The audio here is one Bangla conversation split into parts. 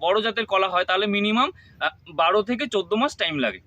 বড় জাতের কলা হয় তাহলে মিনিমাম 12 থেকে 14 মাস টাইম লাগে।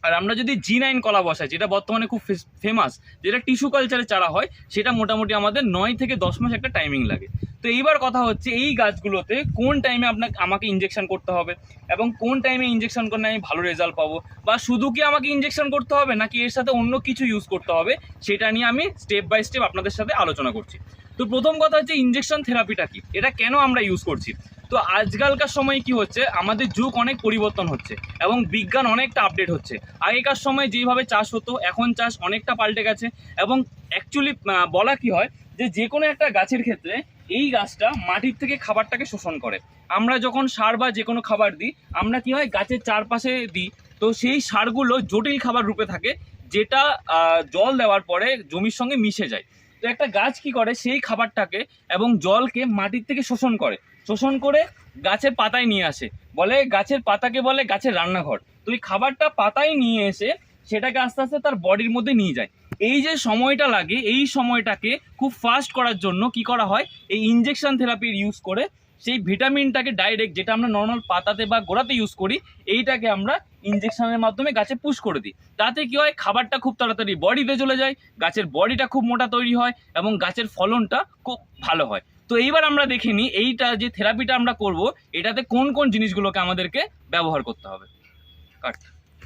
আর আমরা যদি G9 কলা বসাই, যেটা বর্তমানে খুব ফেমাস, যেটা টিস্যু কালচারে চারা হয়, সেটা মোটামুটি আমাদের 9 থেকে 10 মাস একটা টাইমিং লাগে। তো এইবার কথা হচ্ছে এই গাছগুলোতে কোন টাইমে আমাকে ইঞ্জেকশন করতে হবে এবং কোন টাইমে ইঞ্জেকশন করলে আমি ভালো রেজাল্ট পাবো, বা শুধু কি আমাকে ইঞ্জেকশন করতে হবে নাকি এর সাথে অন্য কিছু ইউজ করতে হবে, সেটা নিয়ে আমি স্টেপ বাই স্টেপ আপনাদের সাথে আলোচনা করছি। তো প্রথম কথা হচ্ছে ইঞ্জেকশন থেরাপিটা কি, এটা কেন আমরা ইউজ করছি। তো আজকালকার সময় কি হচ্ছে, আমাদের যুগ অনেক পরিবর্তন হচ্ছে এবং বিজ্ঞান অনেকটা আপডেট হচ্ছে। আগেকার সময় যেভাবে চাষ হতো, এখন চাষ অনেকটা পাল্টে গেছে। এবং অ্যাকচুয়ালি বলা কি হয় যে কোনো একটা গাছের ক্ষেত্রে এই গাছটা মাটির থেকে খাবারটাকে শোষণ করে। আমরা যখন সার বা যে কোনো খাবার দিই, আমরা কি হয় গাছের চারপাশে দিই, তো সেই সারগুলো জটিল খাবার রূপে থাকে, যেটা জল দেওয়ার পরে জমির সঙ্গে মিশে যায়। তো একটা গাছ কি করে, সেই খাবারটাকে এবং জলকে মাটির থেকে শোষণ করে গাছের পাতায় নিয়ে আসে। বলে গাছের পাতাকে বলে গাছের রান্নাঘর। তো এই খাবারটা পাতায় নিয়ে এসে সেটাকে আস্তে আস্তে তার বডির মধ্যে নিয়ে যায়। এই যে সময়টা লাগে, এই সময়টাকে খুব ফাস্ট করার জন্য কি করা হয়, এই ইনজেকশন থেরাপির ইউজ করে সেই ভিটামিনটাকে ডাইরেক্ট, যেটা আমরা নর্মাল পাতাতে বা গোড়াতে ইউজ করি, এইটাকে আমরা ইনজেকশনের মাধ্যমে গাছে পুশ করে দিই। তাতে কি হয়, খাবারটা খুব তাড়াতাড়ি বডিতে চলে যায়, গাছের বডিটা খুব মোটা তৈরি হয় এবং গাছের ফলনটা খুব ভালো হয়। তো এইবার আমরা দেখে নিই এইটা যে থেরাপিটা আমরা করব, এটাতে কোন কোন জিনিসগুলোকে আমাদেরকে ব্যবহার করতে হবে। কাট।